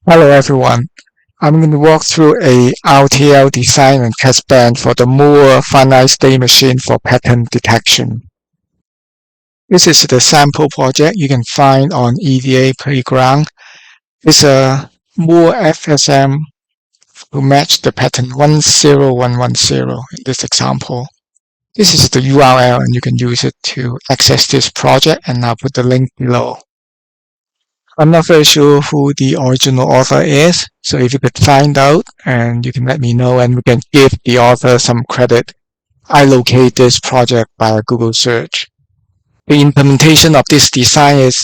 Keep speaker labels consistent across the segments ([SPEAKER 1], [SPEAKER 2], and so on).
[SPEAKER 1] Hello everyone. I'm going to walk through a RTL design and test bench for the Moore finite state machine for pattern detection. This is the sample project you can find on EDA Playground. It's a Moore FSM to match the pattern 10110 in this example. This is the URL and you can use it to access this project, and I'll put the link below. I'm not very sure who the original author is, so if you could find out and you can let me know and we can give the author some credit. I locate this project by a Google search. The implementation of this design is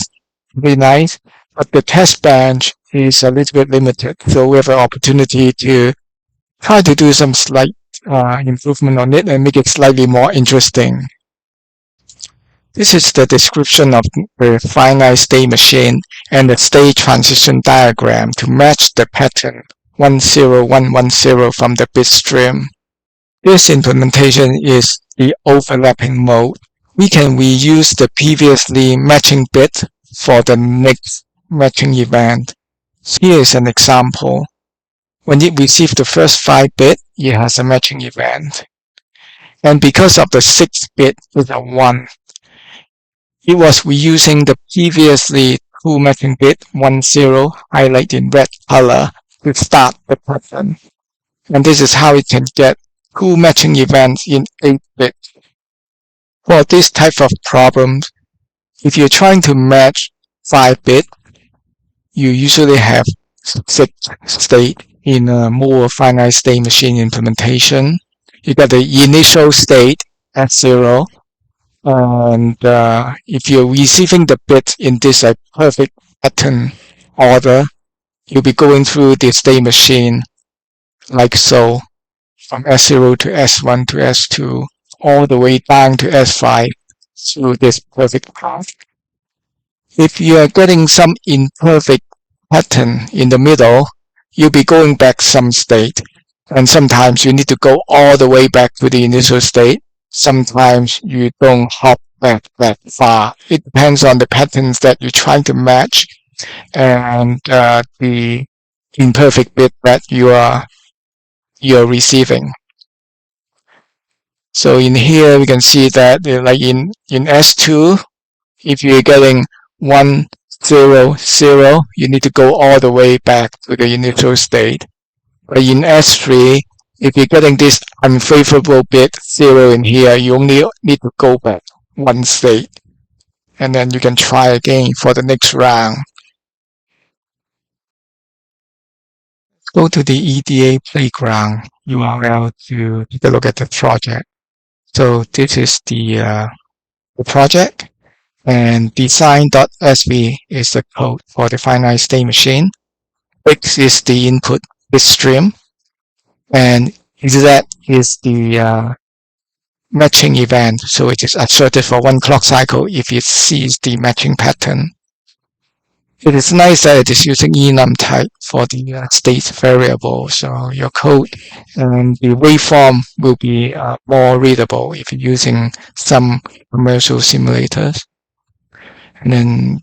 [SPEAKER 1] really nice, but the test bench is a little bit limited, so we have an opportunity to try to do some slight improvement on it and make it slightly more interesting. This is the description of the finite state machine and the state transition diagram to match the pattern 10110 from the bit stream. This implementation is the overlapping mode. We can reuse the previously matching bit for the next matching event. Here is an example. When it receives the first 5 bit, it has a matching event. And because of the 6th bit is a 1, it was reusing the previously 2 matching bit 10 highlighted in red color to start the pattern. And this is how it can get 2 matching events in 8 bits. For this type of problems, if you're trying to match 5 bit, you usually have 6 state in a Moore finite state machine implementation. You got the initial state at 0. And if you're receiving the bit in this perfect pattern order, you'll be going through the state machine like so, from S0 to S1 to S2, all the way down to S5 through this perfect path. If you are getting some imperfect pattern in the middle, you'll be going back some state. And sometimes you need to go all the way back to the initial state. Sometimes you don't hop back that far. It depends on the patterns that you're trying to match and the imperfect bit that you're receiving. So in here we can see that like in S2, if you're getting 1 0 0, you need to go all the way back to the initial state. But in S3, if you're getting this unfavorable bit 0 in here, you only need to go back 1 state. And then you can try again for the next round. Go to the EDA Playground URL to take a look at the project. So this is the project, and design.sv is the code for the finite state machine. X is the input bit stream, and Z is the matching event, so it is asserted for 1 clock cycle if it sees the matching pattern. It is nice that it is using enum type for the state variable, so your code and the waveform will be more readable if you're using some commercial simulators. And then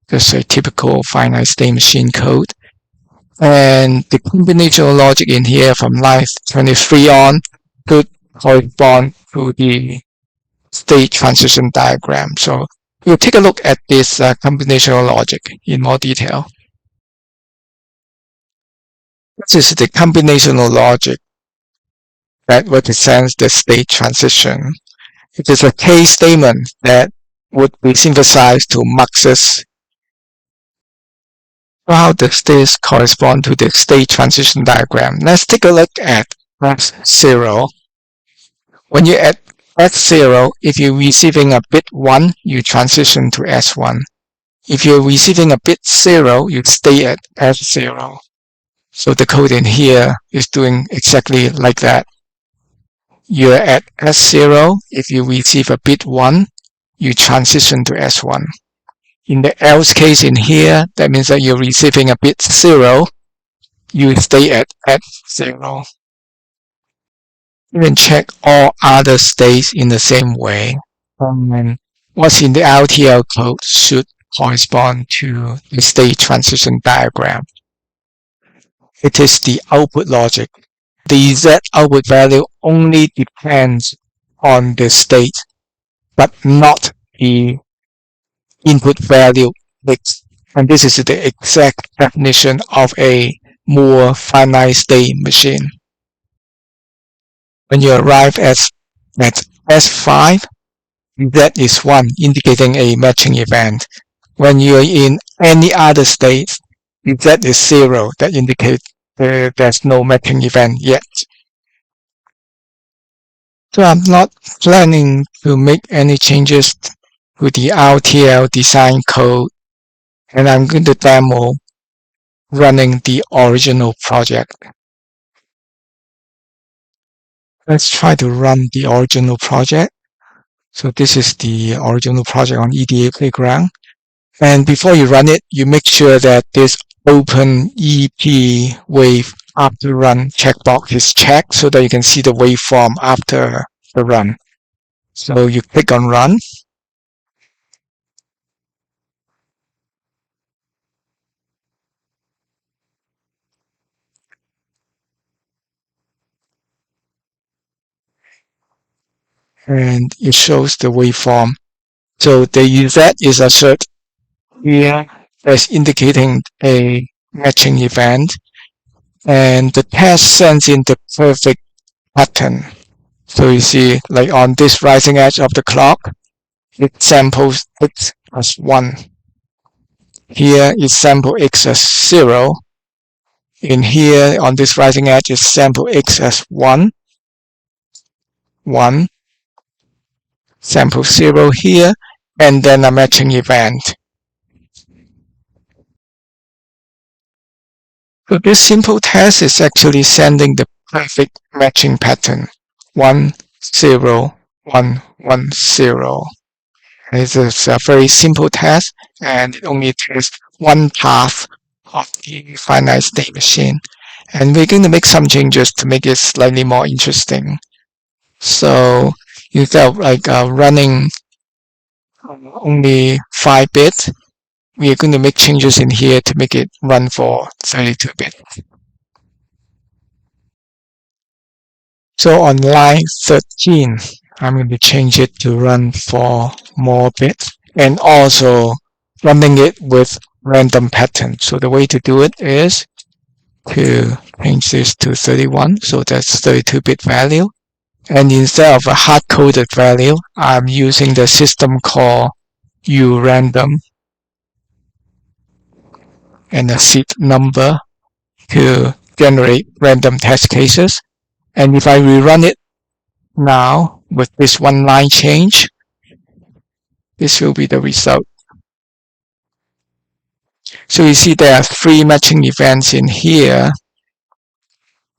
[SPEAKER 1] there's a typical finite state machine code. And the combinational logic in here from line 23 on could correspond to the state transition diagram. So we'll take a look at this combinational logic in more detail. This is the combinational logic that represents the state transition. It is a case statement that would be synthesized to muxes. How does this correspond to the state transition diagram? Let's take a look at S0. When you're at S0, if you're receiving a bit 1, you transition to S1. If you're receiving a bit 0, you stay at S0. So the code in here is doing exactly like that. You're at S0. If you receive a bit 1, you transition to S1. In the else case in here, that means that you're receiving a bit 0, you stay at S0. You can check all other states in the same way. And what's in the RTL code should correspond to the state transition diagram. It is the output logic. The Z output value only depends on the state, but not the input value mix. And this is the exact definition of a more finite state machine. When you arrive at S5, Z is 1, indicating a matching event. When you are in any other state, Z is 0, that indicates there's no matching event yet. So I'm not planning to make any changes to the RTL design code, and I'm going to demo running the original project. Let's try to run the original project. So this is the original project on EDA Playground. And before you run it, you make sure that this open EP wave after run checkbox is checked so that you can see the waveform after the run. So you click on run. And it shows the waveform. So the Z is asserted here as indicating a matching event, and the test sends in the perfect pattern. So you see, like on this rising edge of the clock, it samples X as 1. Here is sample X as 0. In here, on this rising edge, is sample X as 1, 1, sample 0 here, and then a matching event. So this simple test is actually sending the perfect matching pattern, 1, 0, 1, 1, 0. It's a very simple test, and it only tests one path of the finite state machine. And we're going to make some changes to make it slightly more interesting. So instead of running only 5 bits, we are going to make changes in here to make it run for 32 bits. So on line 13, I'm going to change it to run for more bits, and also running it with random pattern. So the way to do it is to change this to 31, so that's 32-bit value. And instead of a hard-coded value, I'm using the system call urandom and a seed number to generate random test cases. And if I rerun it now with this one line change, this will be the result. So you see there are 3 matching events in here,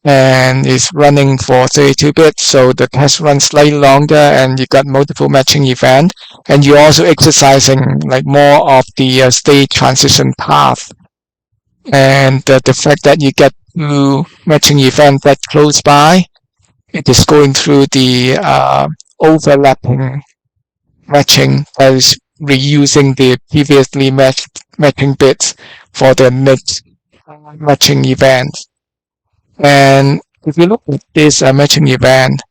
[SPEAKER 1] and it's running for 32 bits, so the test runs slightly longer, and you got multiple matching events, and you're also exercising like more of the state transition path. And the fact that you get 2 matching events that close by, it is going through the overlapping matching, that is reusing the previously matching bits for the next matching event. And if you look at this matching event,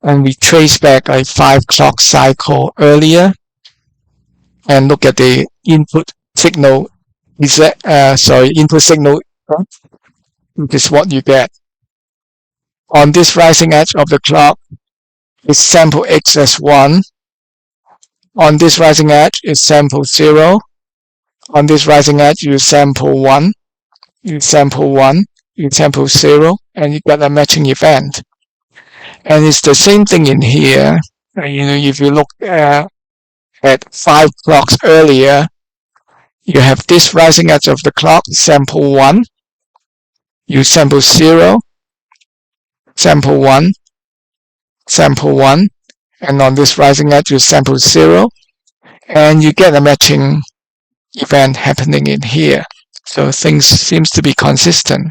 [SPEAKER 1] and we trace back a 5 clock cycle earlier, and look at the input signal, input signal, which is what you get. On this rising edge of the clock, is sample X as 1. On this rising edge is sample 0. On this rising edge, you sample 1. You sample 1. You sample 0. And you get a matching event. And it's the same thing in here. If you look at 5 clocks earlier, you have this rising edge of the clock, sample 1. You sample 0. Sample 1. Sample 1. And on this rising edge, you sample 0. And you get a matching event happening in here. So things seems to be consistent.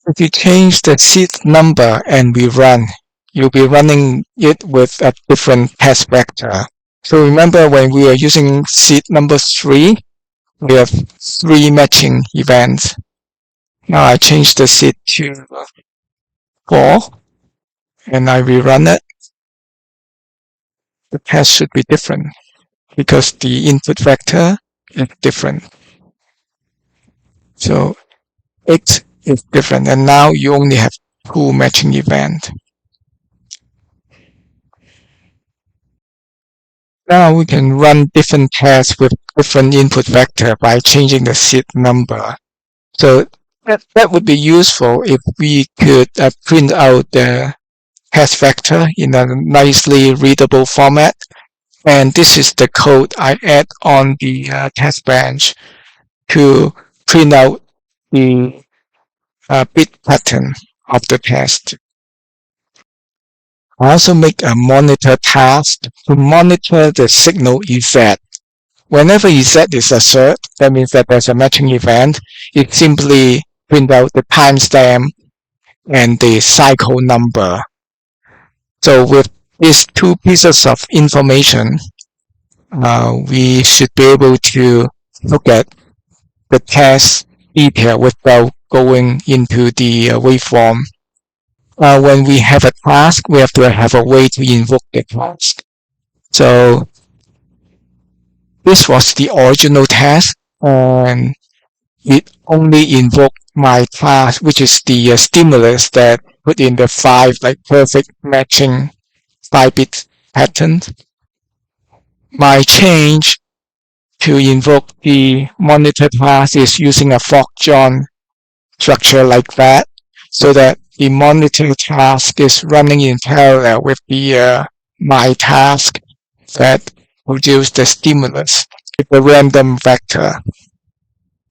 [SPEAKER 1] If you change the seed number and we run, you'll be running it with a different test vector. So remember when we were using seed number 3, we have 3 matching events. Now I change the seed to 4 and I rerun it. The test should be different because the input vector is different. So X is different, and now you only have 2 matching events. Now we can run different tests with different input vector by changing the seed number. So that would be useful if we could print out the test vector in a nicely readable format. And this is the code I add on the test bench to print out the bit pattern of the test. I also make a monitor task to monitor the signal Z. Whenever Z is assert, that means that there's a matching event. It simply print out the timestamp and the cycle number. So with these 2 pieces of information, we should be able to look at the test detail without going into the waveform. When we have a task, we have to have a way to invoke the task. So this was the original task, and it only invoked my task, which is the stimulus that put in the 5 perfect matching 5-bit pattern. My change to invoke the monitor task is using a fork-join structure like that, so that the monitor task is running in parallel with the my task that produce the stimulus with a random vector.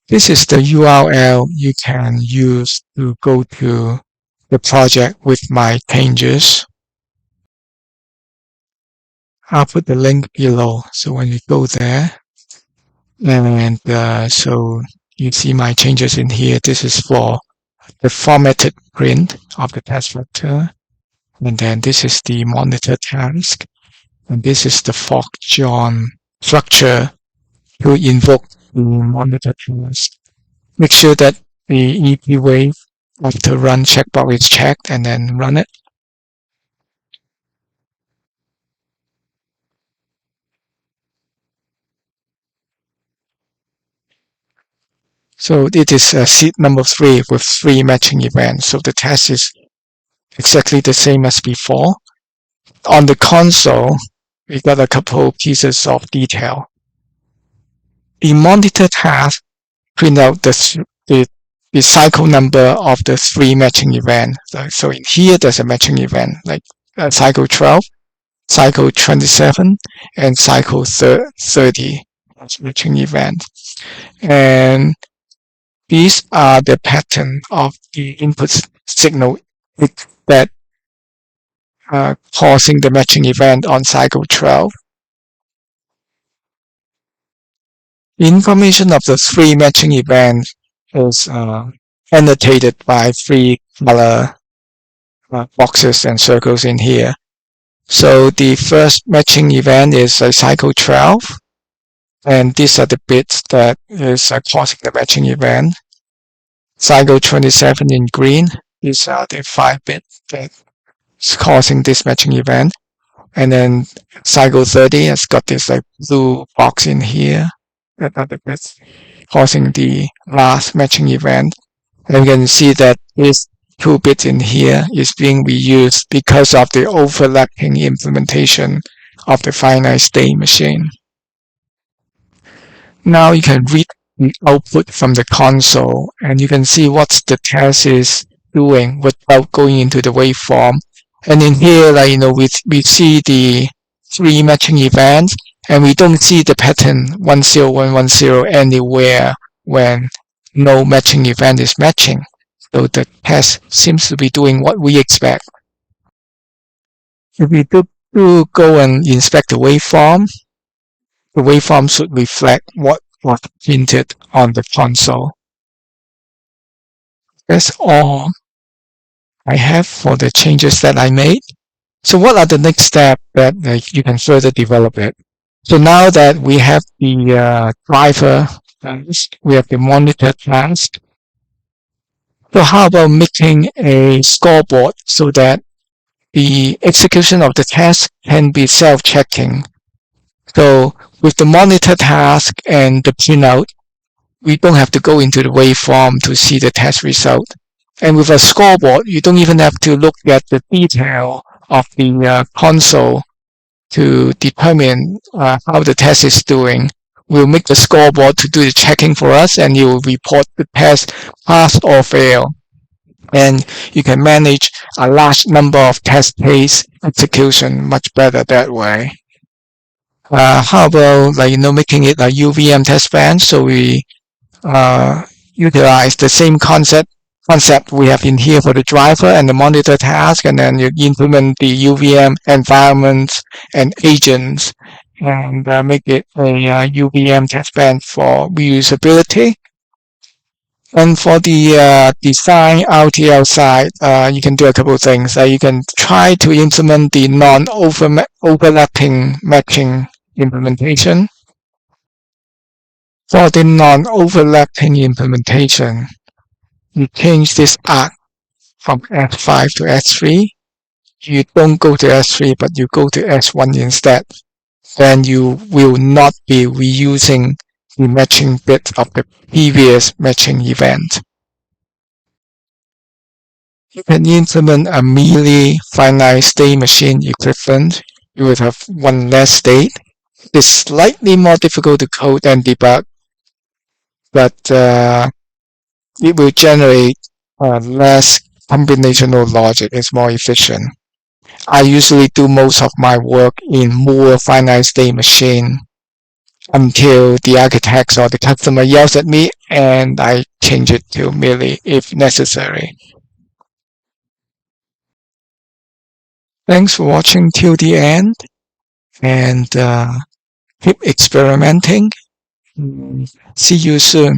[SPEAKER 1] This is the URL you can use to go to the project with my changes. I'll put the link below, so when you go there, and so you see my changes in here. This is for the formatted print of the test vector, and then this is the monitor task, and this is the fork-join structure to invoke the monitor task. Make sure that the EP wave after run checkbox is checked, and then run it. So it is seed number 3 with 3 matching events. So the test is exactly the same as before. On the console, we got a couple pieces of detail. The monitor task print out the cycle number of the 3 matching events. So in here, there's a matching event like cycle 12, cycle 27, and cycle 30 as matching event. And these are the pattern of the input signal that causing the matching event on cycle 12. Information of the 3 matching events is annotated by 3 color boxes and circles in here. So the first matching event is cycle 12, and these are the bits that is causing the matching event. Cycle 27 in green, these are the 5 bits that's causing this matching event. And then cycle 30 has got this blue box in here that are the bits causing the last matching event. And you can see that these 2 bits in here is being reused because of the overlapping implementation of the finite state machine. Now you can read the output from the console, and you can see what the test is doing without going into the waveform. And in here, we see the 3 matching events, and we don't see the pattern 10110 anywhere when no matching event is matching. So the test seems to be doing what we expect. If we do go and inspect the waveform should reflect what was printed on the console. That's all I have for the changes that I made. So what are the next steps that you can further develop it? So now that we have the driver task. We have the monitor task. So how about making a scoreboard so that the execution of the task can be self-checking? So with the monitor task and the printout, we don't have to go into the waveform to see the test result. And with a scoreboard, you don't even have to look at the detail of the console to determine how the test is doing. We'll make the scoreboard to do the checking for us, and you will report the test pass or fail. And you can manage a large number of test case execution much better that way. How about making it a UVM test bench? So we utilize the same concept we have in here for the driver and the monitor task, and then you implement the UVM environments and agents and make it a UVM test bench for reusability. And for the design RTL side, you can do a couple of things. You can try to implement the non-overlapping matching implementation. For the non-overlapping implementation, you change this arc from S5 to S3. You don't go to S3, but you go to S1 instead. Then you will not be reusing the matching bit of the previous matching event. You can implement a merely finite state machine equivalent. You would have one less state. It's slightly more difficult to code and debug, but it will generate less combinational logic. It's more efficient. I usually do most of my work in more finite state machine until the architect or the customer yells at me, and I change it to merely if necessary. Thanks for watching till the end, and keep experimenting. See you soon.